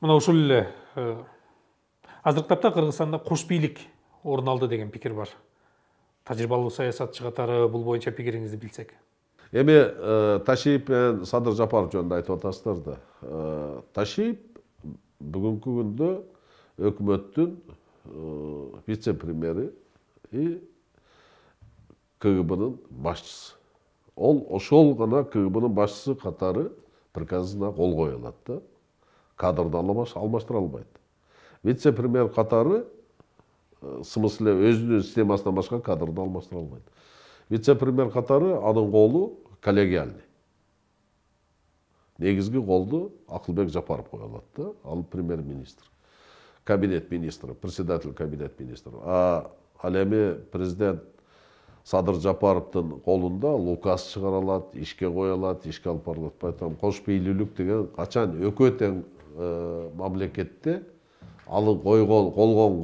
Мына ушул эле азыркы тапта Кыргызстанда кош бийлик орун алды деген пикир бар. Тажрыйбалуу саясатчы катары бул боюнча пикириңизди билсек. Эми Ташиев менен Садыр Жапаров жөнүндө айтып атасыздар да. Ташиев бүгүнкү күндө өкмөттүн вице-премьери и КГБнын башчысы. Ол ошол гана КГБнын башчысы катары приказына кол кое алат да. Кадрды алмаштыра албайт. Вице-премьер катары в смысле өзүнүн системасынан башка кадрды алмаштыра албайт. Вице-премьер катары анын колу коллегиальный. Негизги колду Акылбек Жапаров кое алат да. Ал премьер-министр, кабинет министри, председатель кабинет министри. Ал эми президент Садыр Жапаровдун колунда указ чыгара алат, ишке кое алат, ишке алып барылат. Поэтому кош бийлүүлүк деген качан экөө тең мамлекетте алып колгон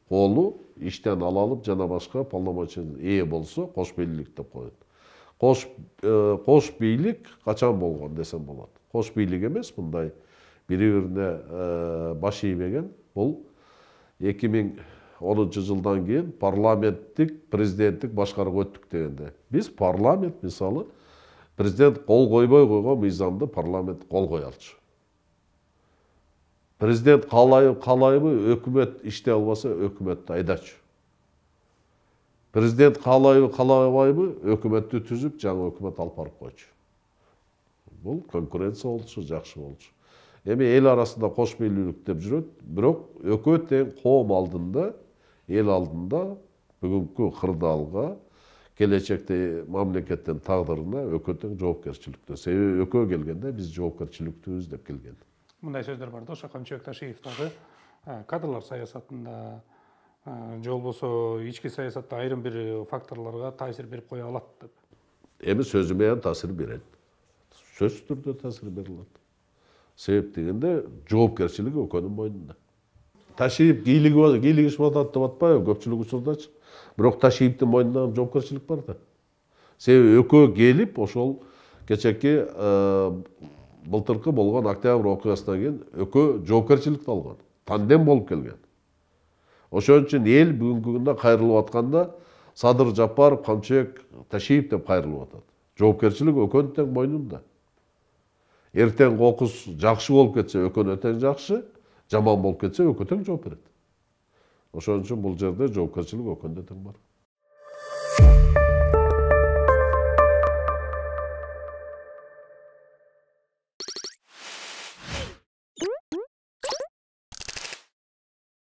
колу иштен алып жана башка полномочия ээ болсо кош бийлүүлүк деп коет. Кош бийлик качан болгон десем болот. Кош бийлик эмес, мындай бири-бирине баш ийбеген. Бул 2010 жылдан кийин парламенттик, президенттик башкарууга өттүк дегенде. Биз парламент мисалы президент кол койбой койгон мыйзамды парламент кол кое алчу. Президент каалайбы өкмөт иштей албаса өкмөттү айдачу. Президент каалабайбы өкмөттү түзүп жаңы өкмөт алып барып койчу. Бул конкуренция болчу, жакшы болчу. Эми эл арасында кош бийлүүлүк деп жүрөт, бирок экөө тең коом алдында, эл алдында бүгүнкү кырдаалга, келечекте мамлекеттин тагдырына экөө тең жоопкерчиликтүү. Себеби экөө келгенде биз жоопкерчиликтүүбүз деп келген. Мындай сөздөр бар да, ошо Камчыбек Ташиев дагы кадрлар саясатында же болбосо ички саясатта айрым бир факторлорго таасир берип кое алат деп. Эми сөзү менен таасир берет. Сөзсүз түрдө таасир бере алат. Себеп дегенде жоопкерчилик экөөнүн мойнунда. Ташиев кийлигишип атат деп атпайбы көпчүлүк учурдачы. Бирок Ташиевдин мойнунда жоопкерчилик бар да. Себеби экөө келип ошол кечеки былтыркы болгон октябрь окуясынан кийин экөө жоопкерчиликти алган. Тандем болуп келген. Ошон үчүн эл бүгүнкү күндө кайрылып атканда Садыр Жапаров, Камчыбек Ташиев деп кайрылып атат. Жоопкерчилик экөөнүн тең мойнунда. Эртең окус жакшы болуп кетсе экөөнө тең жакшы, жаман болуп кетсе экөө тең жооп берет. Ошон үчүн бул жерде жоопкерчилик экөөндө тең бар.